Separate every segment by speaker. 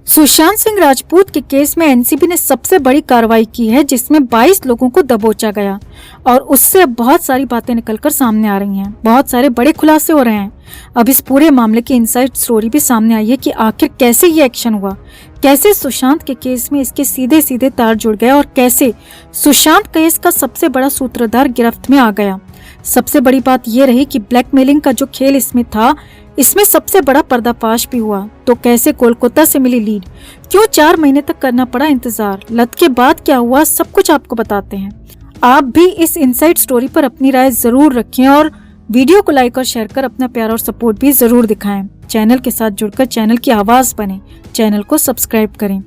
Speaker 1: सुशांत सिंह राजपूत के केस में एनसीबी ने सबसे बड़ी कार्रवाई की है, जिसमें 22 लोगों को दबोचा गया और उससे अब बहुत सारी बातें निकलकर सामने आ रही हैं। बहुत सारे बड़े खुलासे हो रहे हैं। अब इस पूरे मामले की इनसाइड स्टोरी भी सामने आई है कि आखिर कैसे ये एक्शन हुआ, कैसे सुशांत के केस में इसके सीधे सीधे तार जुड़ गए और कैसे सुशांत केस का सबसे बड़ा सूत्रधार गिरफ्त में आ गया। सबसे बड़ी बात यह रही कि ब्लैकमेलिंग का जो खेल इसमें था, इसमें सबसे बड़ा पर्दाफाश भी हुआ। तो कैसे कोलकाता से मिली लीड, क्यों 4 महीने तक करना पड़ा इंतजार, लत के बाद क्या हुआ, सब कुछ आपको बताते हैं। आप भी इस इनसाइड स्टोरी पर अपनी राय जरूर रखें और वीडियो को लाइक और शेयर कर अपना प्यार और सपोर्ट भी जरूर दिखाएं। चैनल के साथ जुड़कर चैनल की आवाज बने, चैनल को सब्सक्राइब करें।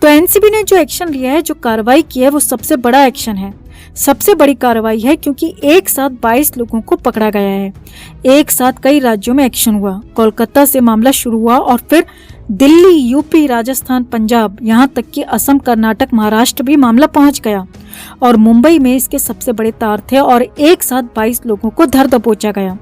Speaker 1: तो एनसीबी ने जो एक्शन लिया है, जो कार्रवाई की है, वो सबसे बड़ा एक्शन है, सबसे बड़ी कार्रवाई है, क्योंकि एक साथ 22 लोगों को पकड़ा गया है। एक साथ कई राज्यों में एक्शन हुआ। कोलकाता से मामला शुरू हुआ और फिर दिल्ली, यूपी, राजस्थान, पंजाब, यहाँ तक कि असम, कर्नाटक, महाराष्ट्र भी मामला पहुंच गया और मुंबई में इसके सबसे बड़े तार थे और एक साथ 22 लोगों को धर दबोचा गया।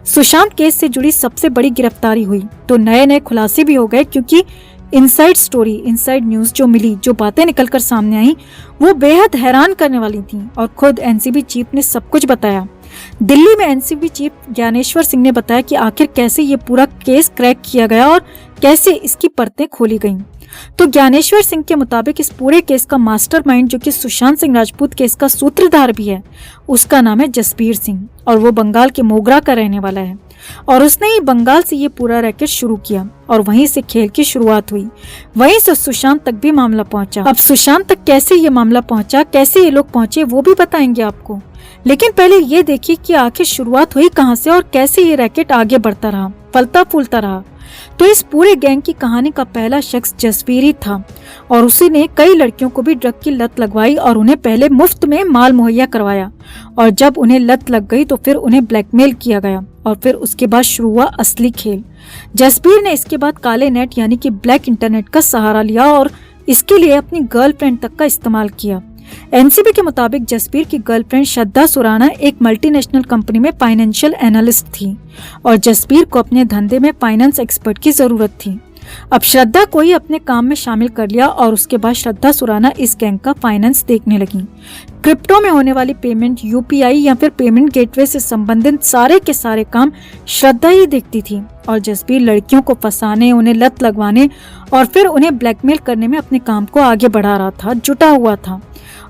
Speaker 1: सुशांत केस से जुड़ी सबसे बड़ी गिरफ्तारी हुई तो नए खुलासे भी हो गए, क्योंकि इनसाइड स्टोरी, इनसाइड न्यूज जो मिली, जो बातें निकलकर सामने आई, वो बेहद हैरान करने वाली थी और खुद एनसीबी चीफ ने सब कुछ बताया। दिल्ली में एनसीबी चीफ ज्ञानेश्वर सिंह ने बताया कि आखिर कैसे ये पूरा केस क्रैक किया गया और कैसे इसकी परतें खोली गईं। तो ज्ञानेश्वर सिंह के मुताबिक इस पूरे केस का मास्टरमाइंड, जो कि सुशांत सिंह राजपूत केस का सूत्रधार भी है, उसका नाम है जसबीर सिंह और वो बंगाल के मोगरा का रहने वाला है और उसने ही बंगाल से ये पूरा रैकेट शुरू किया और वहीं से खेल की शुरुआत हुई। वहीं से सुशांत तक भी मामला पहुंचा। अब सुशांत तक कैसे ये मामला पहुंचा, कैसे ये लोग पहुंचे, वो भी बताएंगे आपको। लेकिन पहले ये देखिए कि आखिर शुरुआत हुई कहां से और कैसे ये रैकेट आगे बढ़ता रहा, फलता फूलता रहा। तो इस पूरे गैंग की कहानी का पहला शख्स जसबीर ही था और उसी ने कई लड़कियों को भी ड्रग की लत लगवाई और उन्हें पहले मुफ्त में माल मुहैया करवाया और जब उन्हें लत लग गई तो फिर उन्हें ब्लैकमेल किया गया और फिर उसके बाद शुरू हुआ असली खेल। जसबीर ने इसके बाद काले नेट यानी कि ब्लैक इंटरनेट का सहारा लिया और इसके लिए अपनी गर्लफ्रेंड तक का इस्तेमाल किया। एनसीबी के मुताबिक जसबीर की गर्लफ्रेंड श्रद्धा सुराना एक मल्टीनेशनल कंपनी में फाइनेंशियल एनालिस्ट थी और जसबीर को अपने धंधे में फाइनेंस एक्सपर्ट की जरूरत थी। अब श्रद्धा को ही अपने काम में शामिल कर लिया और उसके बाद श्रद्धा सुराना इस गैंग का फाइनेंस देखने लगी। क्रिप्टो में होने वाली पेमेंट, यूपीआई या फिर पेमेंट गेटवे से संबंधित सारे के सारे काम श्रद्धा ही देखती थी और जसबीर लड़कियों को फंसाने, उन्हें लत लगवाने और फिर उन्हें ब्लैकमेल करने में अपने काम को आगे बढ़ा रहा था, जुटा हुआ था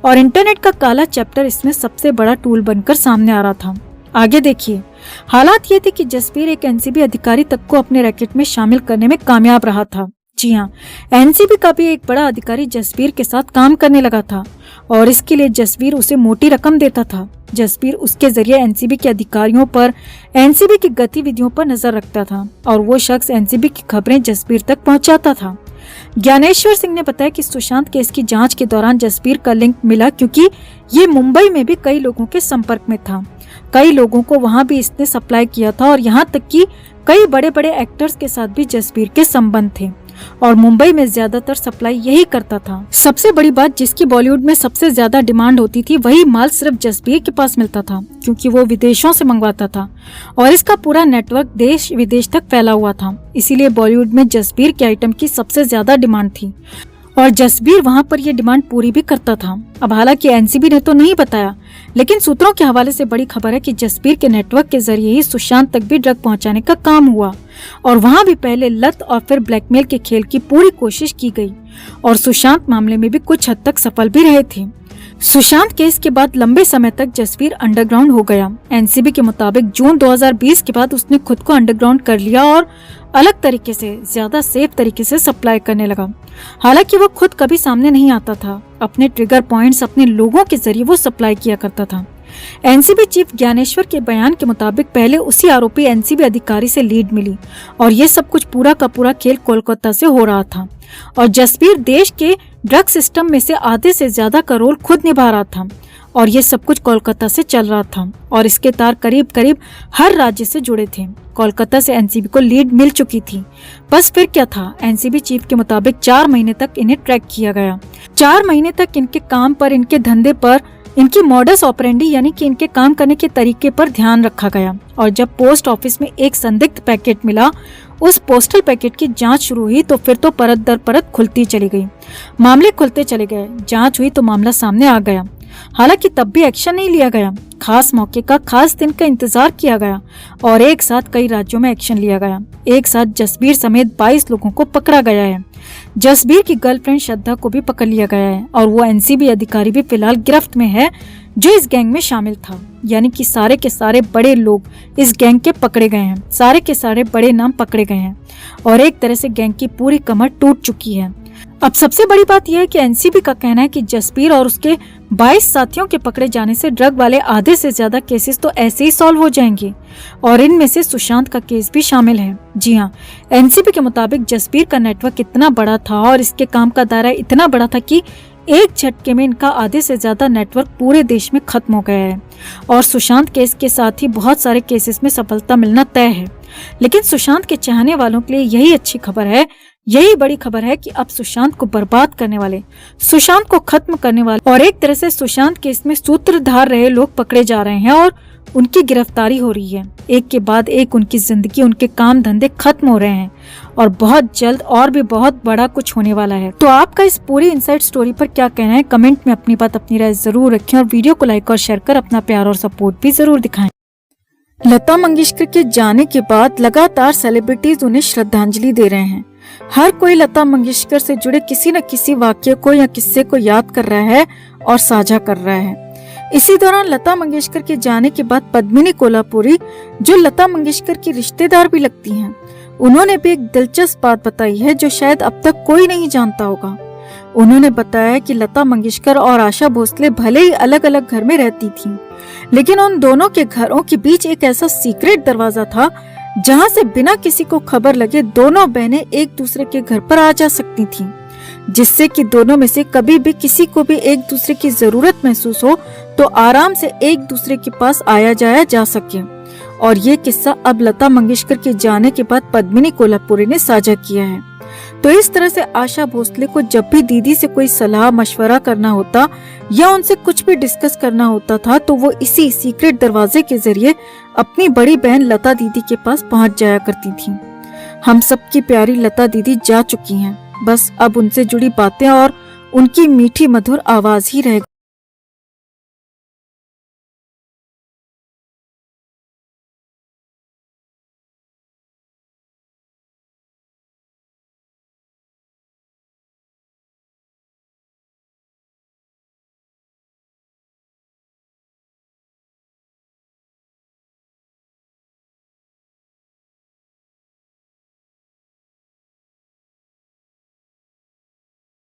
Speaker 1: और इंटरनेट का काला चैप्टर इसमें सबसे बड़ा टूल बनकर सामने आ रहा था। आगे देखिए, हालात ये थे कि जसबीर एक एनसीबी अधिकारी तक को अपने रैकेट में शामिल करने में कामयाब रहा था। जी हाँ, एनसीबी का भी एक बड़ा अधिकारी जसबीर के साथ काम करने लगा था और इसके लिए जसबीर उसे मोटी रकम देता था। जसबीर उसके जरिए एनसीबी के अधिकारियों पर, एनसीबी की गतिविधियों पर नजर रखता था और वो शख्स एनसीबी की खबरें जसबीर तक पहुंचाता था। ज्ञानेश्वर सिंह ने बताया कि सुशांत केस की जांच के दौरान जसबीर का लिंक मिला, क्योंकि ये मुंबई में भी कई लोगों के संपर्क में था। कई लोगों को वहां भी इसने सप्लाई किया था और यहाँ तक कि कई बड़े बड़े एक्टर्स के साथ भी जसबीर के संबंध थे और मुंबई में ज्यादातर सप्लाई यही करता था। सबसे बड़ी बात, जिसकी बॉलीवुड में सबसे ज्यादा डिमांड होती थी, वही माल सिर्फ जसबीर के पास मिलता था, क्योंकि वो विदेशों से मंगवाता था और इसका पूरा नेटवर्क देश विदेश तक फैला हुआ था। इसीलिए बॉलीवुड में जसबीर के आइटम की सबसे ज्यादा डिमांड थी और जसबीर वहां पर ये डिमांड पूरी भी करता था। अब हालांकि एनसीबी ने तो नहीं बताया, लेकिन सूत्रों के हवाले से बड़ी खबर है कि जसबीर के नेटवर्क के जरिए ही सुशांत तक भी ड्रग पहुंचाने का काम हुआ और वहां भी पहले लत और फिर ब्लैकमेल के खेल की पूरी कोशिश की गई और सुशांत मामले में भी कुछ हद तक सफल भी रहे थे। सुशांत केस के बाद लंबे समय तक जसबीर अंडरग्राउंड हो गया। एनसीबी के मुताबिक जून 2020 के बाद उसने खुद को अंडरग्राउंड कर लिया और अलग तरीके से, ज्यादा सेफ तरीके से सप्लाई करने लगा। हालांकि वो खुद कभी सामने नहीं आता था, अपने ट्रिगर पॉइंट्स, अपने लोगों के जरिए वो सप्लाई किया करता था। एनसीबी चीफ ज्ञानेश्वर के बयान के मुताबिक पहले उसी आरोपी एनसीबी अधिकारी से लीड मिली और ये सब कुछ पूरा का पूरा खेल कोलकाता से हो रहा था और जसबीर देश के ड्रग सिस्टम में से आधे से ज्यादा का रोल खुद निभा रहा था और ये सब कुछ कोलकाता से चल रहा था और इसके तार करीब करीब हर राज्य से जुड़े थे। कोलकाता से एनसीबी को लीड मिल चुकी थी। बस फिर क्या था, एनसीबी चीफ के मुताबिक 4 महीने तक इन्हें ट्रैक किया गया। 4 महीने तक इनके काम पर, इनके धंधे पर, इनकी मॉडस ऑपरेंडी यानी कि इनके काम करने के तरीके पर ध्यान रखा गया और जब पोस्ट ऑफिस में एक संदिग्ध पैकेट मिला, उस पोस्टल पैकेट की जांच शुरू हुई तो फिर तो परत दर परत खुलती चली गई। मामले खुलते चले गए, जांच हुई तो मामला सामने आ गया। हालांकि तब भी एक्शन नहीं लिया गया। खास मौके का, खास दिन का इंतजार किया गया और एक साथ कई राज्यों में एक्शन लिया गया। एक साथ जसबीर समेत 22 लोगों को पकड़ा गया है। जसबीर की गर्लफ्रेंड श्रद्धा को भी पकड़ लिया गया है और वो एनसीबी अधिकारी भी फिलहाल गिरफ्त में है जो इस गैंग में शामिल था। यानी कि सारे के सारे बड़े लोग इस गैंग के पकड़े गए हैं, सारे के सारे बड़े नाम पकड़े गए हैं और एक तरह से गैंग की पूरी कमर टूट चुकी है। अब सबसे बड़ी बात यह है कि एनसीबी का कहना है कि जसबीर और उसके 22 साथियों के पकड़े जाने से ड्रग वाले आधे से ज्यादा केसेस तो ऐसे ही सॉल्व हो जाएंगे और इनमें से सुशांत का केस भी शामिल है। जी हाँ, एनसीबी के मुताबिक जसबीर का नेटवर्क इतना बड़ा था और इसके काम का दायरा इतना बड़ा था कि एक झटके में इनका आधे से ज्यादा नेटवर्क पूरे देश में खत्म हो गया है और सुशांत केस के साथ ही बहुत सारे केसेस में सफलता मिलना तय है। लेकिन सुशांत के चाहने वालों के लिए यही अच्छी खबर है, यही बड़ी खबर है कि अब सुशांत को बर्बाद करने वाले, सुशांत को खत्म करने वाले और एक तरह से सुशांत केस में सूत्रधार रहे लोग पकड़े जा रहे हैं और उनकी गिरफ्तारी हो रही है। एक के बाद एक उनकी जिंदगी, उनके काम धंधे खत्म हो रहे हैं और बहुत जल्द और भी बहुत बड़ा कुछ होने वाला है। तो आपका इस पूरी इनसाइड स्टोरी पर क्या कहना है? कमेंट में अपनी बात, अपनी राय जरूर रखें और वीडियो को लाइक और शेयर कर अपना प्यार और सपोर्ट भी जरूर दिखाएं। लता मंगेशकर के जाने के बाद लगातार सेलिब्रिटीज उन्हें श्रद्धांजलि दे रहे हैं। हर कोई लता मंगेशकर से जुड़े किसी न किसी वाक्य को या किस्से को याद कर रहा है और साझा कर रहा है। इसी दौरान लता मंगेशकर के जाने के बाद पद्मिनी कोल्हापुरी, जो लता मंगेशकर की रिश्तेदार भी लगती हैं, उन्होंने भी एक दिलचस्प बात बताई है जो शायद अब तक कोई नहीं जानता होगा। उन्होंने बताया कि लता मंगेशकर और आशा भोसले भले ही अलग अलग घर में रहती थीं, लेकिन उन दोनों के घरों के बीच एक ऐसा सीक्रेट दरवाजा था जहां से बिना किसी को खबर लगे दोनों बहनें एक दूसरे के घर पर आ जा सकती थीं, जिससे कि दोनों में से कभी भी किसी को भी एक दूसरे की जरूरत महसूस हो तो आराम से एक दूसरे के पास आया जाया जा सके। और ये किस्सा अब लता मंगेशकर के जाने के बाद पद्मिनी कोल्हापुरी ने साझा किया है। तो इस तरह से आशा भोसले को जब भी दीदी से कोई सलाह मशवरा करना होता या उनसे कुछ भी डिस्कस करना होता था तो वो इसी सीक्रेट दरवाजे के जरिए अपनी बड़ी बहन लता दीदी के पास पहुंच जाया करती थी। हम सबकी प्यारी लता दीदी जा चुकी हैं, बस अब उनसे जुड़ी बातें और उनकी मीठी मधुर आवाज ही रह